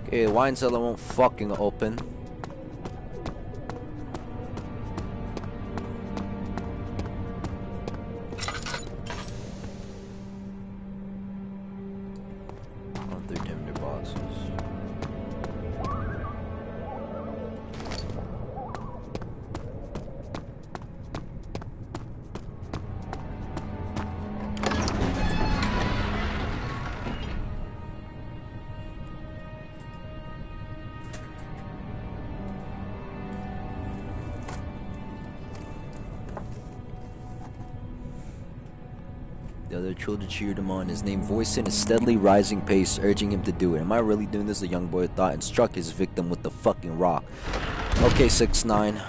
Okay, the wine cellar won't fucking open. Other dimmer boxes. The other children cheered him on, his name voicing a steadily rising pace, urging him to do it. Am I really doing this? The young boy thought, and struck his victim with the fucking rock. Okay, 6'9".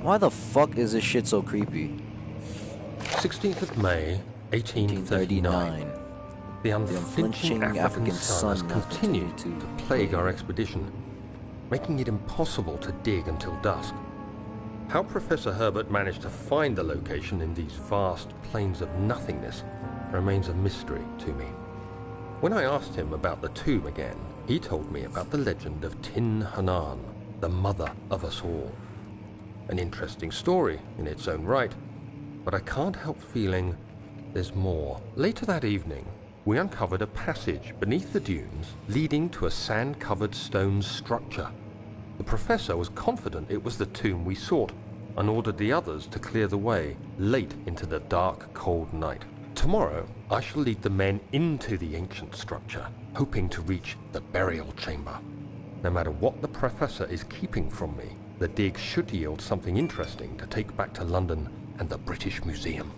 Why the fuck is this shit so creepy? 16th of May, 1839. The unflinching African sun has continued to plague our expedition, making it impossible to dig until dusk. How Professor Herbert managed to find the location in these vast plains of nothingness remains a mystery to me. When I asked him about the tomb again, he told me about the legend of Tin Hanan, the mother of us all. An interesting story in its own right, but I can't help feeling there's more. Later that evening, we uncovered a passage beneath the dunes leading to a sand-covered stone structure. The professor was confident it was the tomb we sought and ordered the others to clear the way late into the dark, cold night. Tomorrow, I shall lead the men into the ancient structure, hoping to reach the burial chamber. No matter what the professor is keeping from me, the dig should yield something interesting to take back to London and the British Museum.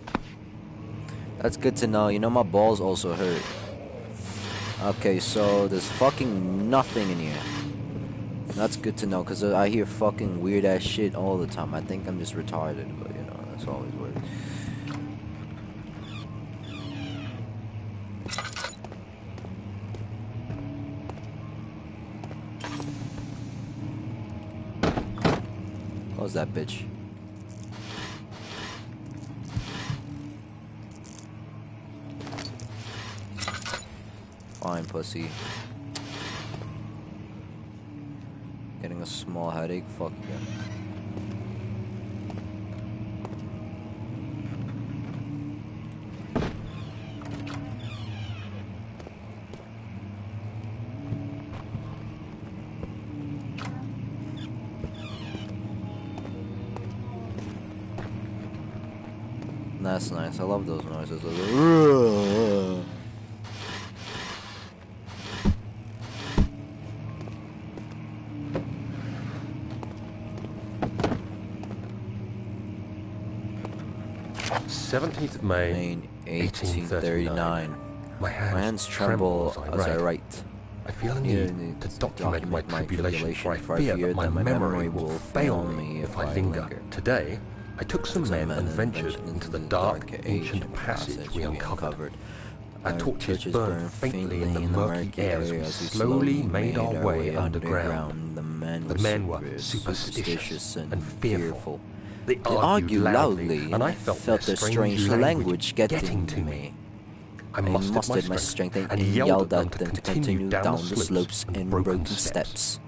That's good to know. You know, my balls also hurt. Okay, so there's fucking nothing in here. That's good to know, because I hear fucking weird ass shit all the time. I think I'm just retarded, but you know, that's always weird. Close that bitch. Fine, pussy. Getting a small headache? Fuck yeah. That's nice. I love those noises. '17th of May, 1839. My hands tremble as I write. I feel a need to document my tribulation, for I fear that my memory will fail me if I linger. Today, I took some men and ventured into the dark, ancient passage we uncovered. Our torches burned faintly in the murky air as we slowly made our way underground. The men were superstitious and fearful. They argued loudly, and I felt their strange language getting to me. I mustered my strength and yelled at them to continue down the slopes and broken steps.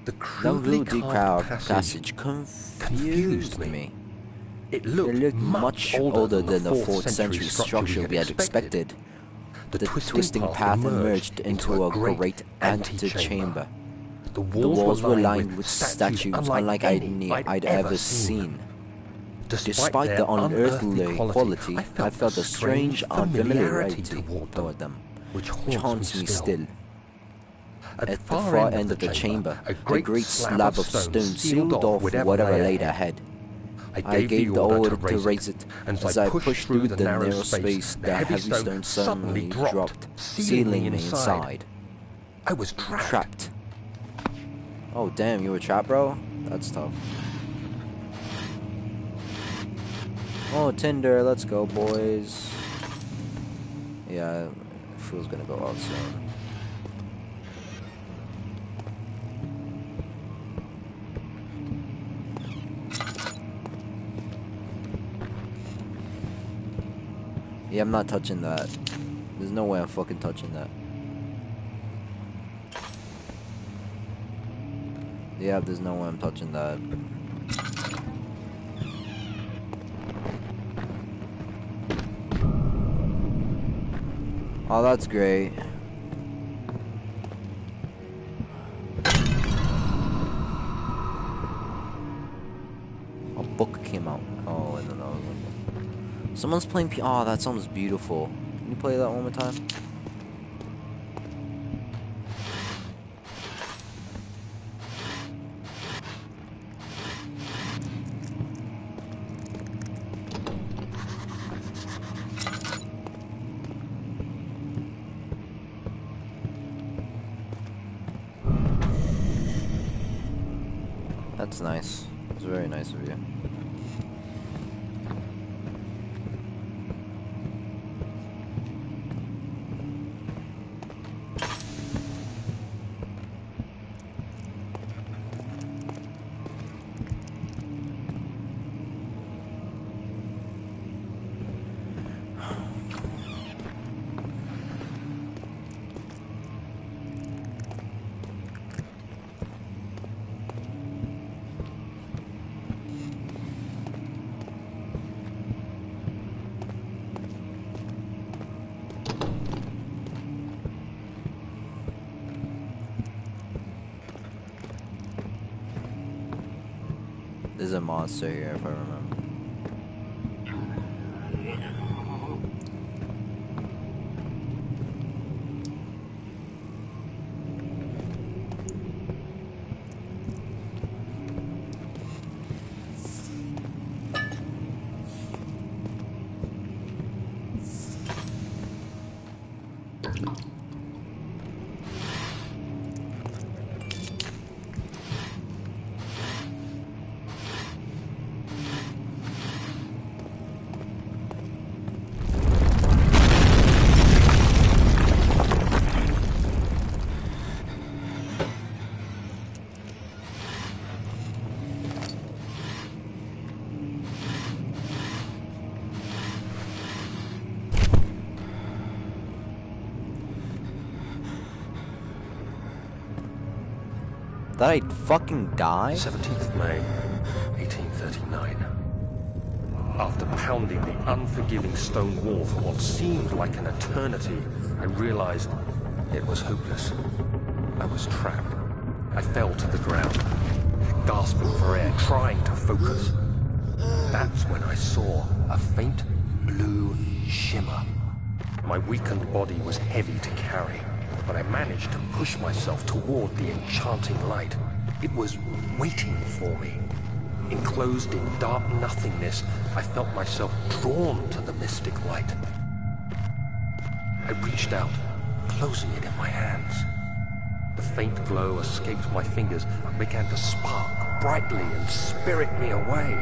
The crudely carved passage confused me. It looked much older than the 4th century structure we had expected. The twisting path emerged into a great antechamber. The walls were lined with statues unlike I'd ever seen. Despite the unearthly quality, I felt a strange unfamiliarity toward them, which haunts me still. At the far end of the chamber, a great slab of stone sealed off whatever laid ahead. I gave the order to raise it. As I pushed through the narrow space, the heavy stone suddenly dropped, sealing me inside. I was trapped. Oh damn, you were trapped, bro? That's tough. Oh, Tinder, let's go, boys. Yeah, fuel's gonna go out soon. Yeah, I'm not touching that. There's no way I'm fucking touching that. Yeah, there's no way I'm touching that. Oh, that's great. A book came out. Oh, and then that was one. Someone's playing oh, that sounds beautiful. Can you play that one more time? That's nice. It's very nice of you. There's a monster here, if I remember. Did I fucking die? 17th May, 1839. After pounding the unforgiving stone wall for what seemed like an eternity, I realized it was hopeless. I was trapped. I fell to the ground, gasping for air, trying to focus. That's when I saw a faint blue shimmer. My weakened body was heavy to carry, but I managed to push myself toward the enchanting light. It was waiting for me. Enclosed in dark nothingness, I felt myself drawn to the mystic light. I reached out, closing it in my hands. The faint glow escaped my fingers and began to spark brightly and spirit me away,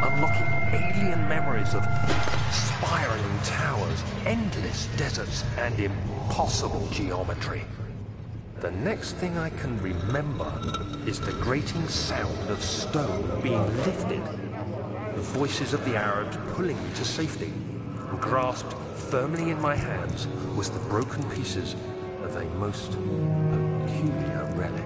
unlocking alien memories of spiraling towers, endless deserts, and impossible geometry. The next thing I can remember is the grating sound of stone being lifted, the voices of the Arabs pulling me to safety, and grasped firmly in my hands was the broken pieces of a most peculiar relic.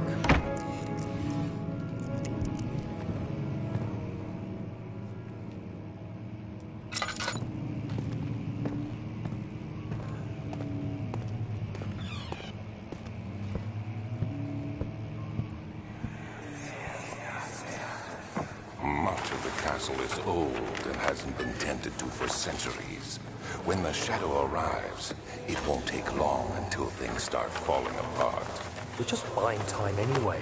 Is old and hasn't been tended to for centuries. When the shadow arrives, it won't take long until things start falling apart. We're just buying time anyway.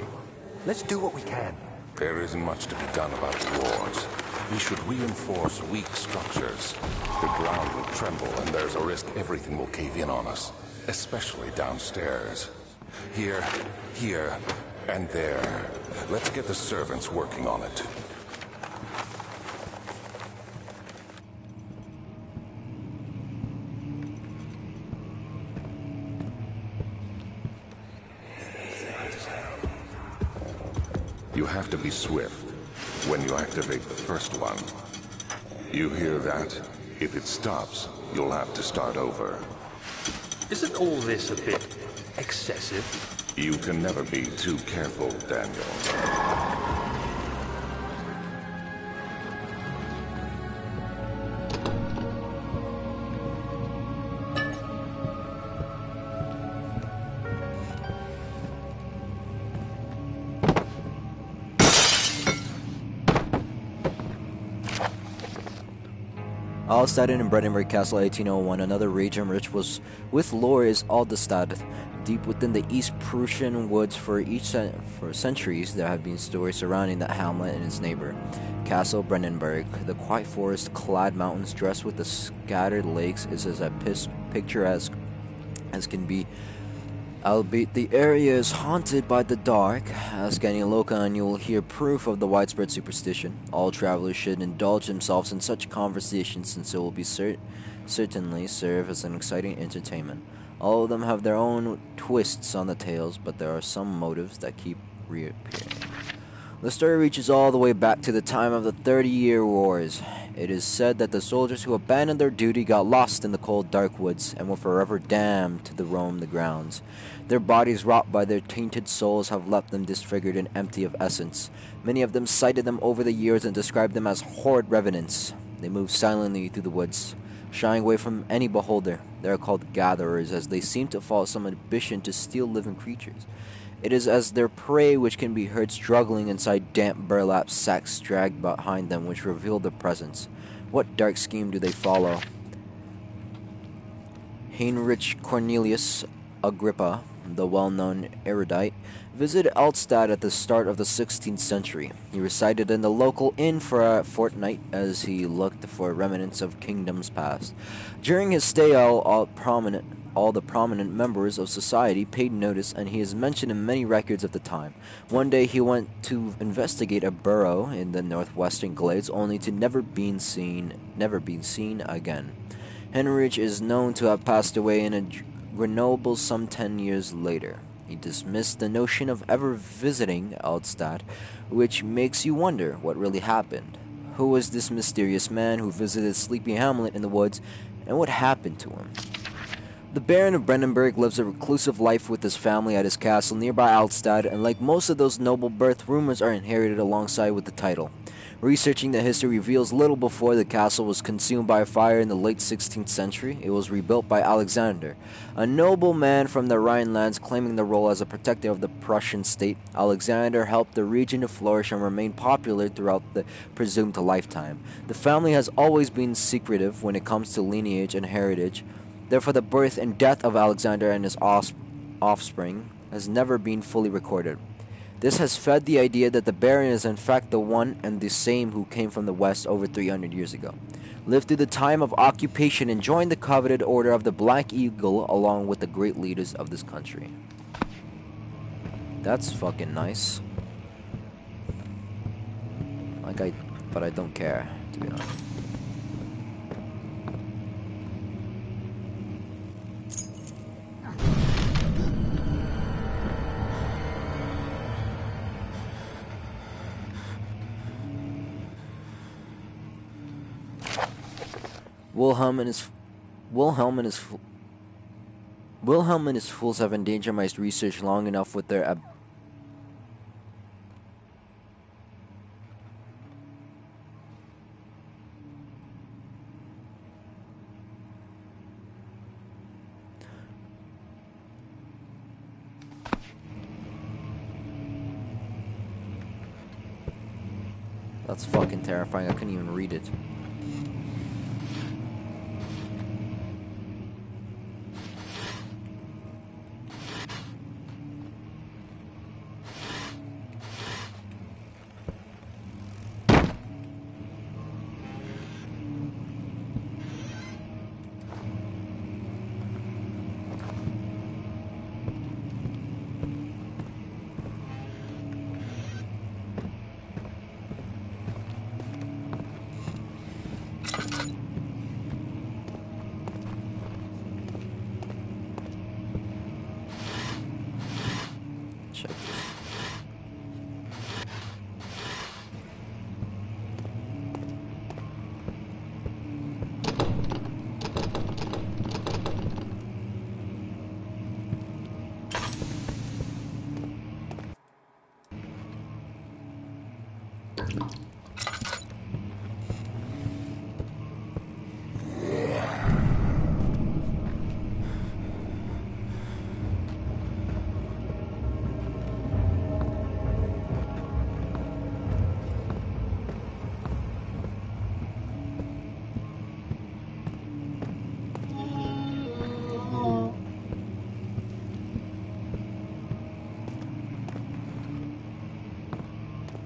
Let's do what we can. There isn't much to be done about the wards. We should reinforce weak structures. The ground will tremble and there's a risk everything will cave in on us, especially downstairs. Here, and there. Let's get the servants working on it. You have to be swift when you activate the first one. You hear that? If it stops, you'll have to start over. Isn't all this a bit excessive? You can never be too careful, Daniel. Alstad in Brandenburg Castle 1801, another region rich was with lore is Aldestadt. Deep within the East Prussian woods for centuries, there have been stories surrounding that hamlet and its neighbor, Castle Brandenburg. The quiet forest-clad mountains dressed with the scattered lakes is as picturesque as can be, albeit the area is haunted by the dark. Ask any local and you will hear proof of the widespread superstition. All travelers should indulge themselves in such conversations since it will be certainly serve as an exciting entertainment. All of them have their own twists on the tales, but there are some motives that keep reappearing. The story reaches all the way back to the time of the 30-Year Wars. It is said that the soldiers who abandoned their duty got lost in the cold, dark woods and were forever damned to roam the grounds. Their bodies, wrought by their tainted souls, have left them disfigured and empty of essence. Many of them cited them over the years and described them as horrid revenants. They move silently through the woods, shying away from any beholder. They are called gatherers, as they seem to follow some ambition to steal living creatures. It is as their prey which can be heard struggling inside damp burlap sacks dragged behind them which reveal their presence. What dark scheme do they follow? Heinrich Cornelius Agrippa, the well-known erudite, visited Altstadt at the start of the 16th century. He resided in the local inn for a fortnight as he looked for remnants of kingdoms past. During his stay, all the prominent members of society paid notice, and he is mentioned in many records of the time. One day he went to investigate a burrow in the northwestern glades, only to never been seen again. Heinrich is known to have passed away in a Grenoble some 10 years later. He dismissed the notion of ever visiting Altstadt, which makes you wonder what really happened. Who was this mysterious man who visited Sleepy Hamlet in the woods, and what happened to him? The Baron of Brandenburg lives a reclusive life with his family at his castle nearby Altstadt, and like most of those noble birth, rumors are inherited alongside with the title. Researching the history reveals little before the castle was consumed by a fire in the late 16th century. It was rebuilt by Alexander, a noble man from the Rhinelands claiming the role as a protector of the Prussian state. Alexander helped the region to flourish and remain popular throughout the presumed lifetime. The family has always been secretive when it comes to lineage and heritage. Therefore, the birth and death of Alexander and his offspring has never been fully recorded. This has fed the idea that the Baron is in fact the one and the same who came from the west over 300 years ago, lived through the time of occupation, and joined the coveted order of the Black Eagle along with the great leaders of this country. That's fucking nice. But I don't care, to be honest. Wilhelm and his fools have endangered my research long enough with their That's fucking terrifying. I couldn't even read it.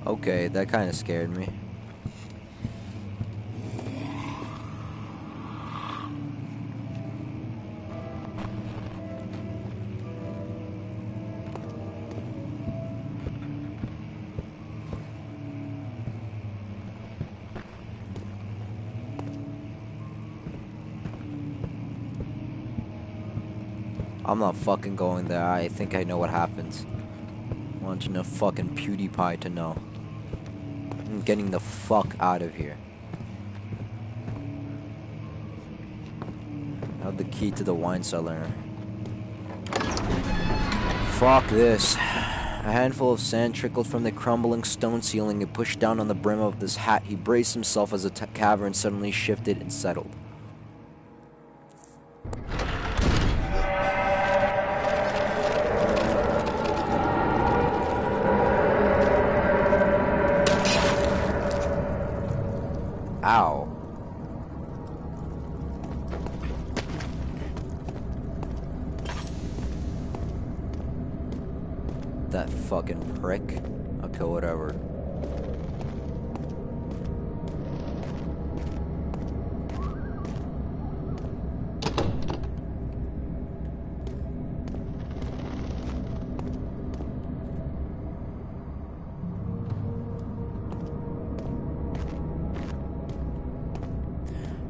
Okay, that kind of scared me. I'm not fucking going there. I think I know what happens. I want you to fucking PewDiePie to know. I'm getting the fuck out of here. I have the key to the wine cellar. Fuck this. A handful of sand trickled from the crumbling stone ceiling and pushed down on the brim of this hat. He braced himself as the cavern suddenly shifted and settled. Ow. That fucking prick. Okay, whatever.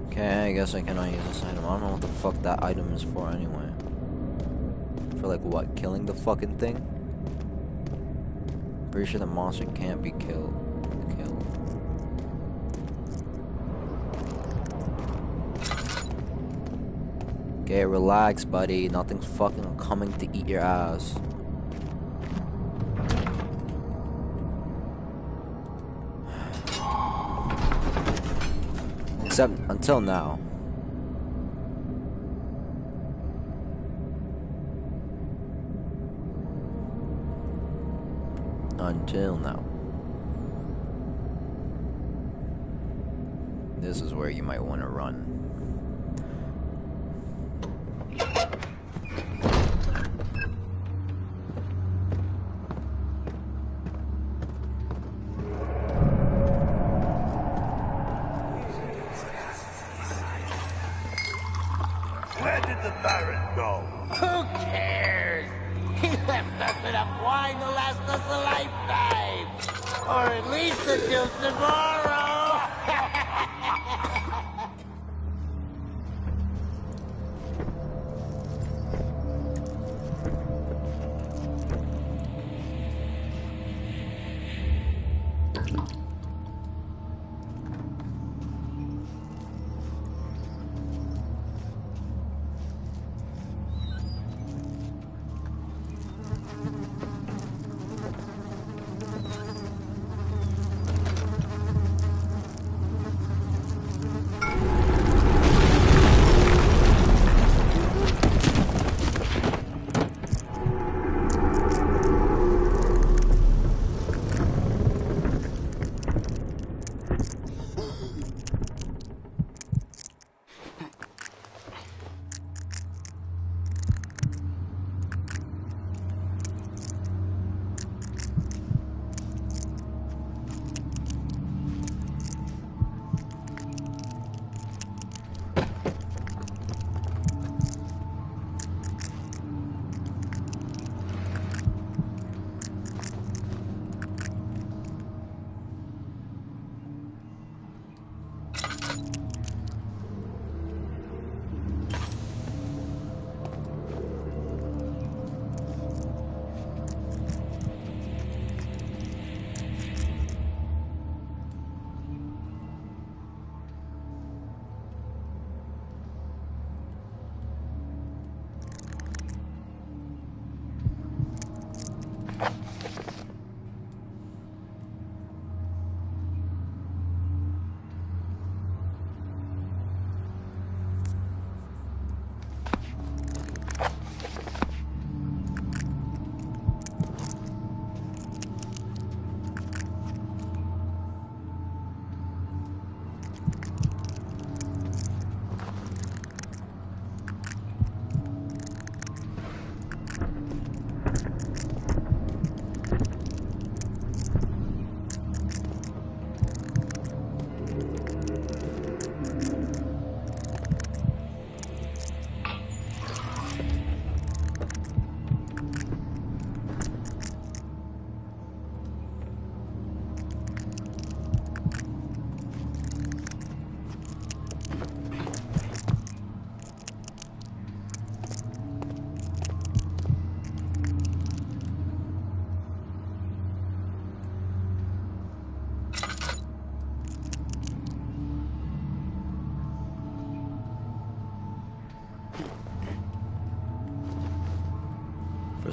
Okay, I guess I cannot use this item. I don't know what the fuck that item is for anyway. For like what? Killing the fucking thing? Pretty sure the monster can't be killed. Okay, relax, buddy. Nothing's fucking coming to eat your ass. Except until now. Until now. This is where you might want to run. Where did the Baron go? Who cares? He left us enough wine to last us a lifetime. Or at least until tomorrow.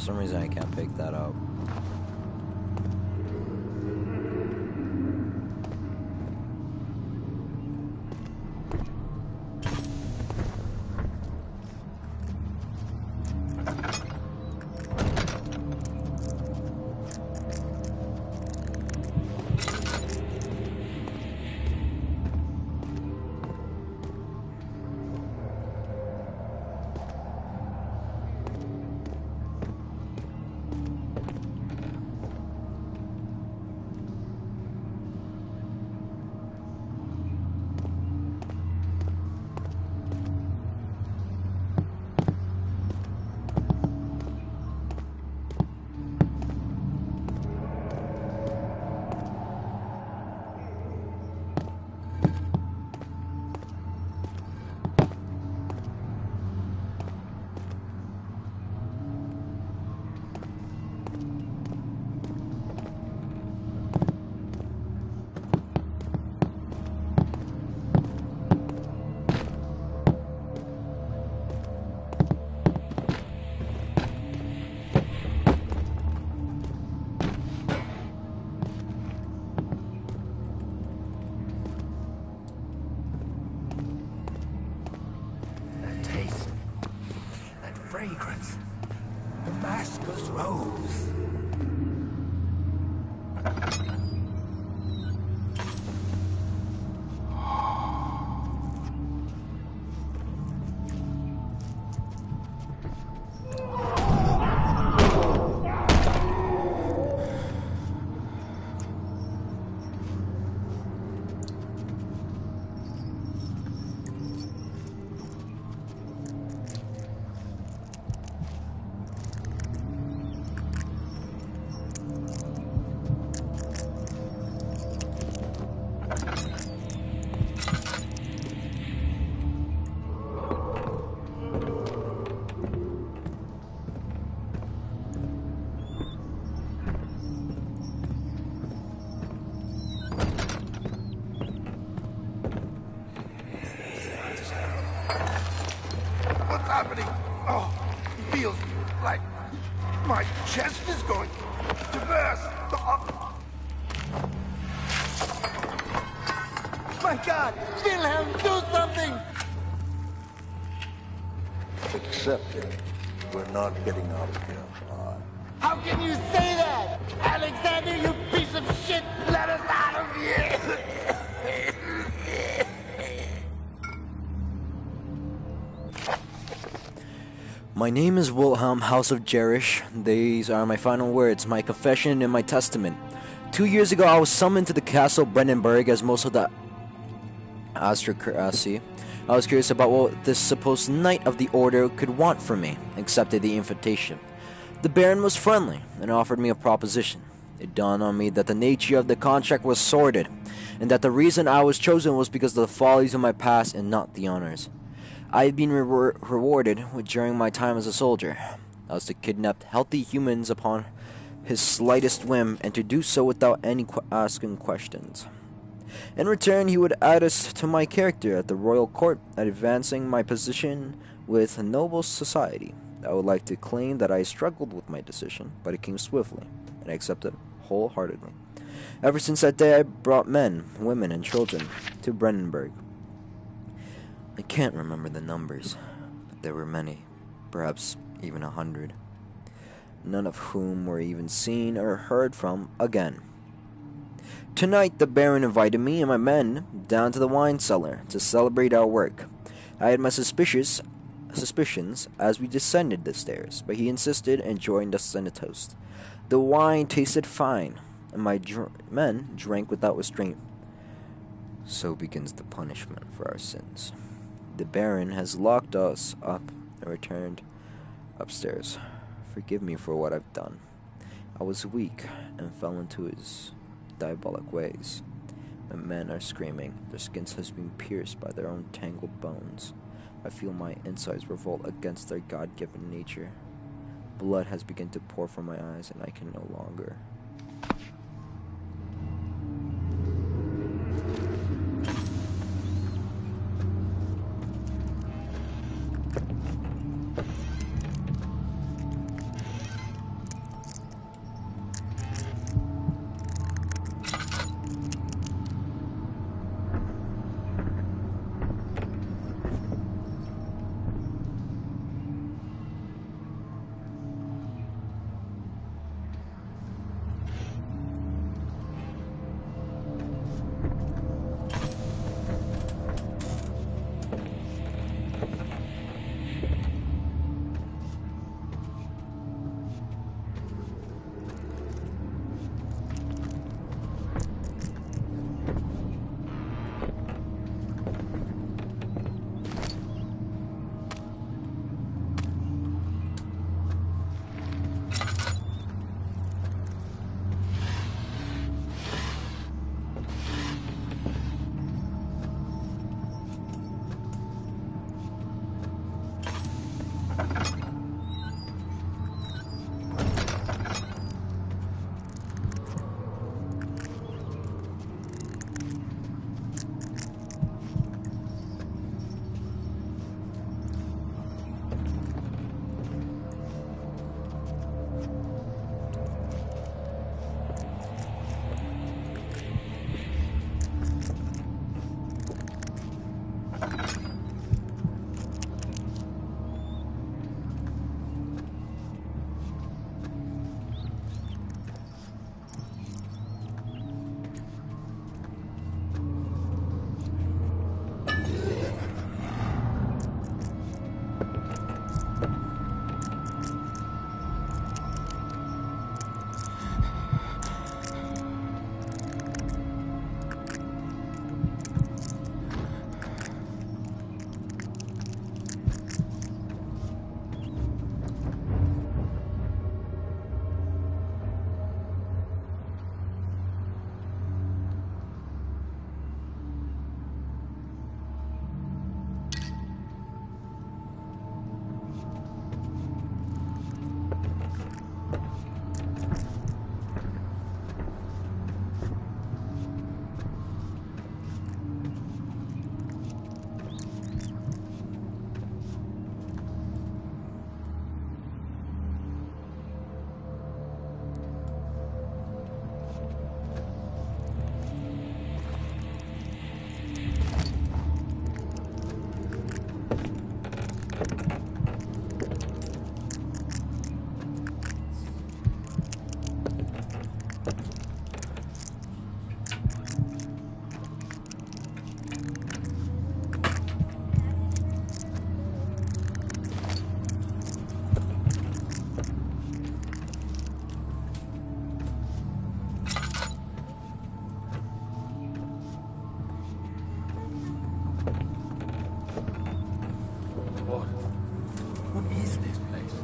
some reason I can't pick that up. Fragrance. Damascus rose. What's happening? Oh, it feels like my chest is going to burst. My God! Wilhelm, do something! Accept it. We're not getting out of here alive. How can you say that? Alexander, you piece of shit! Let us out of here! My name is Wilhelm, House of Jerish. These are my final words, my confession and my testament. 2 years ago, I was summoned to the castle Brandenburg as most of the aristocracy. I was curious about what this supposed knight of the order could want from me, accepted the invitation. The Baron was friendly and offered me a proposition. It dawned on me that the nature of the contract was sordid, and that the reason I was chosen was because of the follies of my past and not the honors I had been rewarded with during my time as a soldier. I was to kidnap healthy humans upon his slightest whim, and to do so without any asking questions. In return, he would add us to my character at the royal court, advancing my position with a noble society. I would like to claim that I struggled with my decision, but it came swiftly, and I accepted wholeheartedly. Ever since that day, I brought men, women, and children to Brandenburg. I can't remember the numbers, but there were many, perhaps even 100, none of whom were even seen or heard from again. Tonight, the Baron invited me and my men down to the wine cellar to celebrate our work. I had my suspicions as we descended the stairs, but he insisted and joined us in a toast. The wine tasted fine, and my men drank without restraint. So begins the punishment for our sins. The Baron has locked us up and returned upstairs. Forgive me for what I've done. I was weak and fell into his diabolic ways. My men are screaming. Their skins has been pierced by their own tangled bones. I feel my insides revolt against their God-given nature. Blood has begun to pour from my eyes, and I can no longer. What is this place?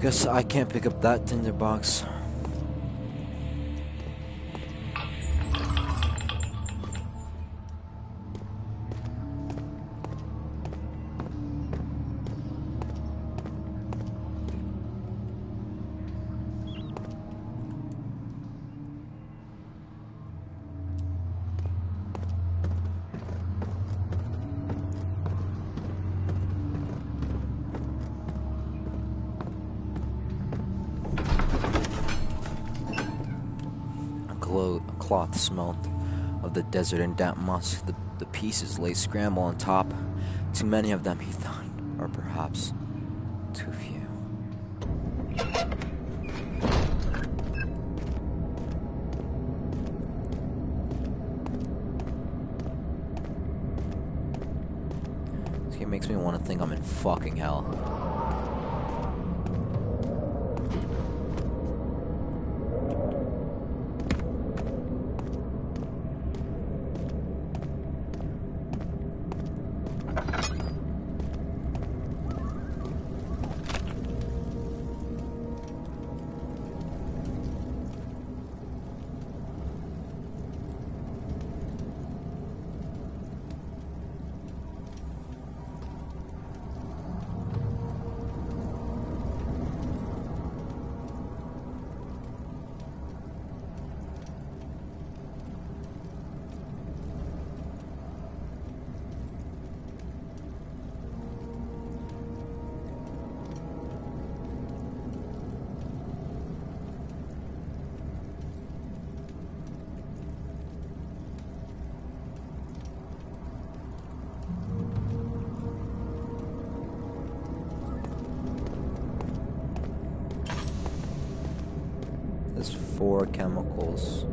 Guess I can't pick up that tinderbox. Cloth smelled of the desert and damp musk. The pieces lay scrambled on top. Too many of them, he thought, or perhaps too few. This game makes me want to think I'm in fucking hell. There's 4 chemicals.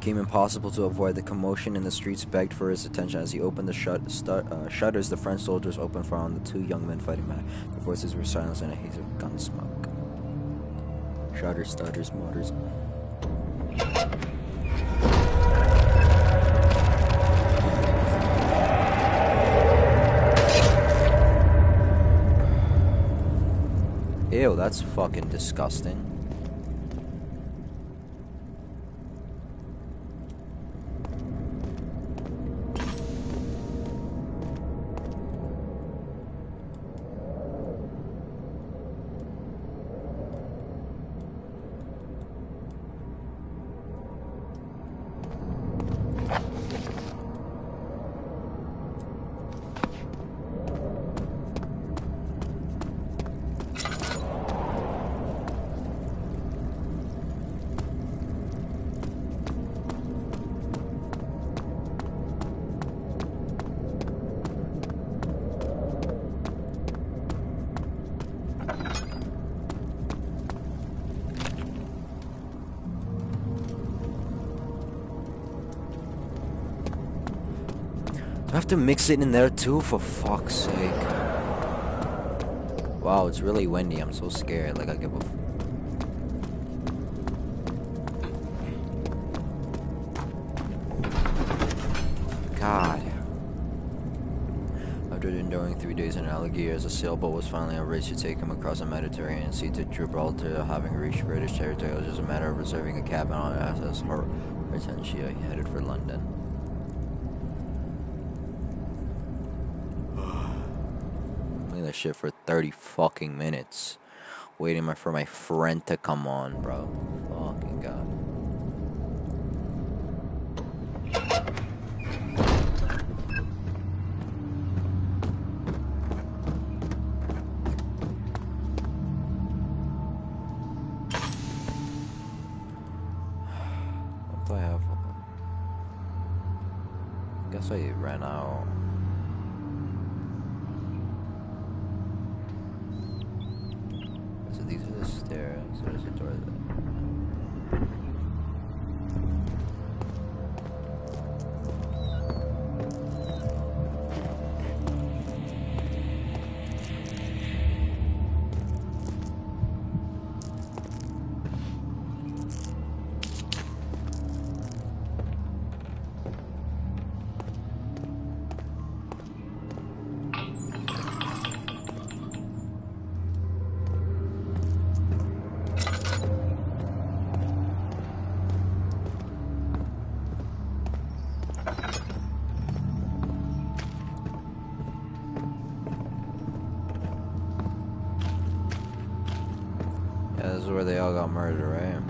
became impossible to avoid. The commotion in the streets begged for his attention. As he opened the shutters, the French soldiers opened fire on the two young men fighting back. Their voices were silenced in a haze of gun smoke. Shutters, stutters, motors. Ew, that's fucking disgusting. I have to mix it in there too, for fuck's sake. Wow, it's really windy. I'm so scared. Like, I give a... God. After enduring 3 days in Algiers, a sailboat was finally arranged to take him across the Mediterranean Sea to Gibraltar. Having reached British territory, it was just a matter of reserving a cabin on SS Hortensia. He headed for London. That shit for 30 fucking minutes, waiting for my friend to come on, bro. Fucking god. What do I have? I guess I ran out. These are the stairs, so there's a door there. This is where they all got murdered, right?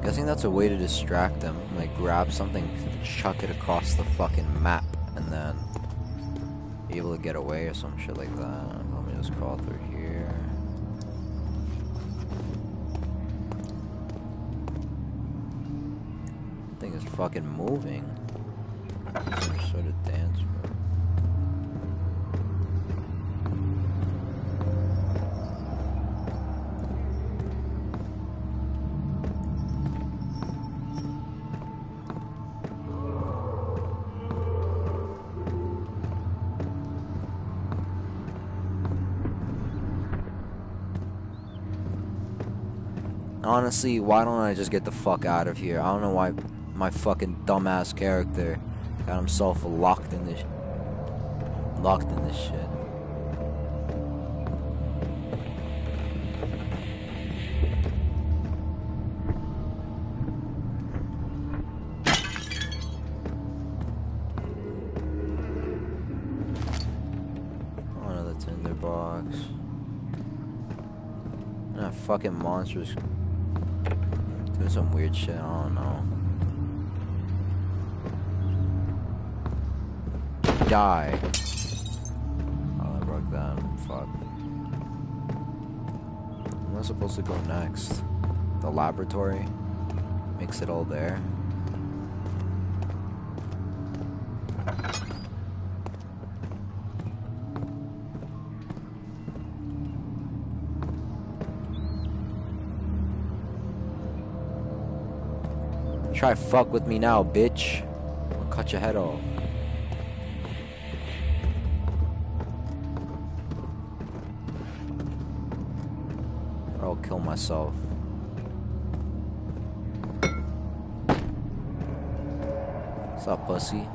Guessing that's a way to distract them. Like, grab something, chuck it across the fucking map, and then be able to get away or some shit like that. Let me just crawl through here. Thing is fucking moving. Some sort of dance move. Honestly, why don't I just get the fuck out of here? I don't know why my fucking dumbass character got himself locked in this shit. Oh, another tinder box. That fucking monsters doing some weird shit. I don't know. Die. Oh, I broke that. Fuck. Where am I supposed to go next? The laboratory? Mix it all there. Try fuck with me now, bitch. I'll cut your head off. Or I'll kill myself. What's up, pussy?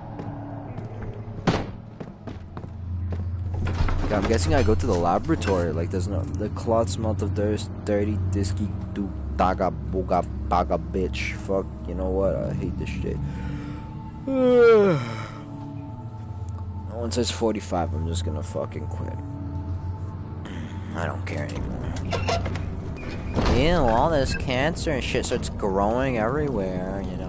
Yeah, I'm guessing I go to the laboratory. Like, there's no... The cloth smelt of dirty, disky, daga, booga, baga, bitch. Fuck, you know what? I hate this shit. Once it's 45, I'm just gonna fucking quit. I don't care anymore. Ew, all this cancer and shit starts growing everywhere, you know.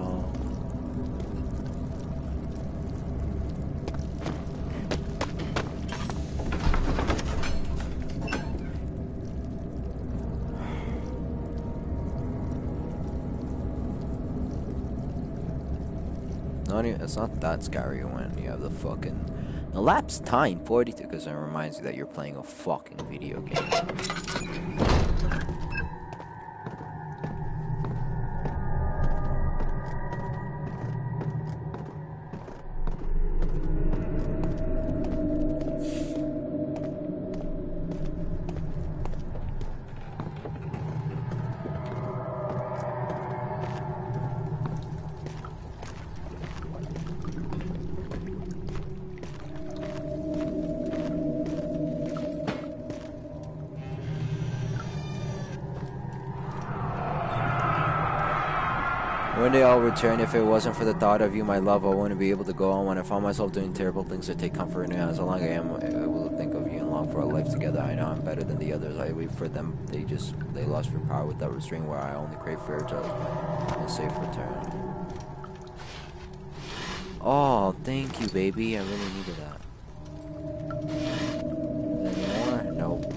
It's not that scary when you have the fucking elapsed time 42, because it reminds you that you're playing a fucking video game. One day I'll return. If it wasn't for the thought of you, my love, I wouldn't be able to go on. When I found myself doing terrible things, I take comfort in it. As long as I am able to think of you and long for our life together, I know I'm better than the others. I wait for them. They lost their power without restraint, where I only crave for a safe return. Oh, thank you, baby. I really needed that. Any more? Nope.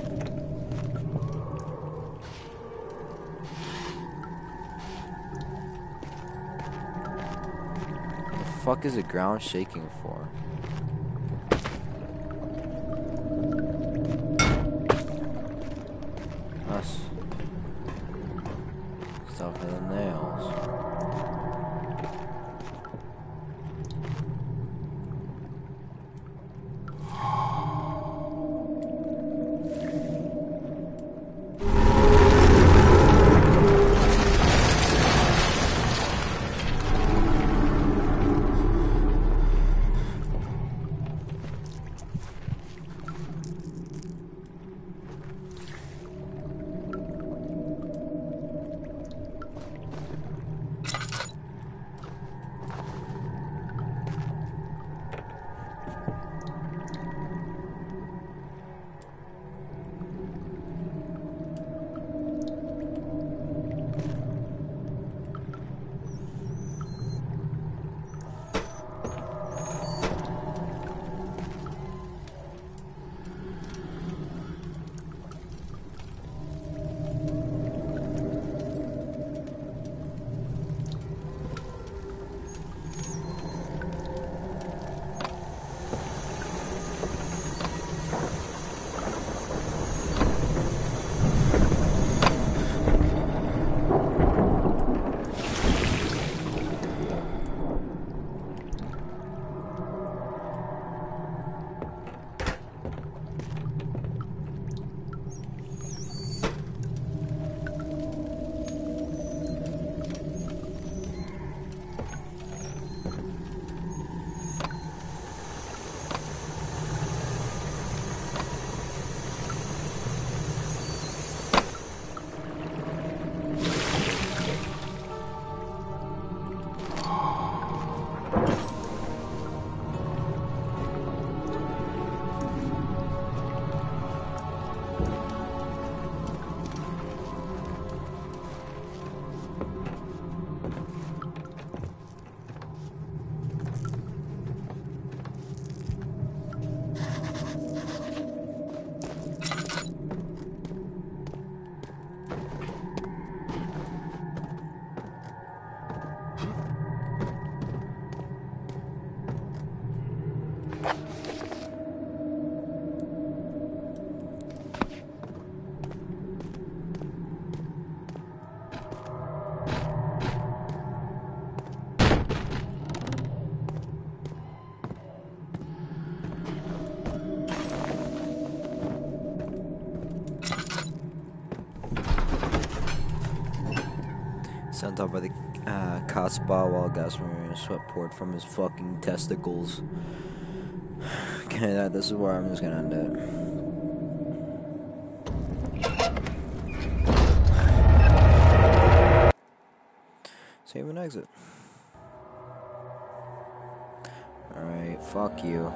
The fuck is the ground shaking for? Us. Stuff in the nails. Sent off by the Kasbah while Gasper sweat poured from his fucking testicles. Okay, this is where I'm just gonna end it. Save and exit. Alright, fuck you.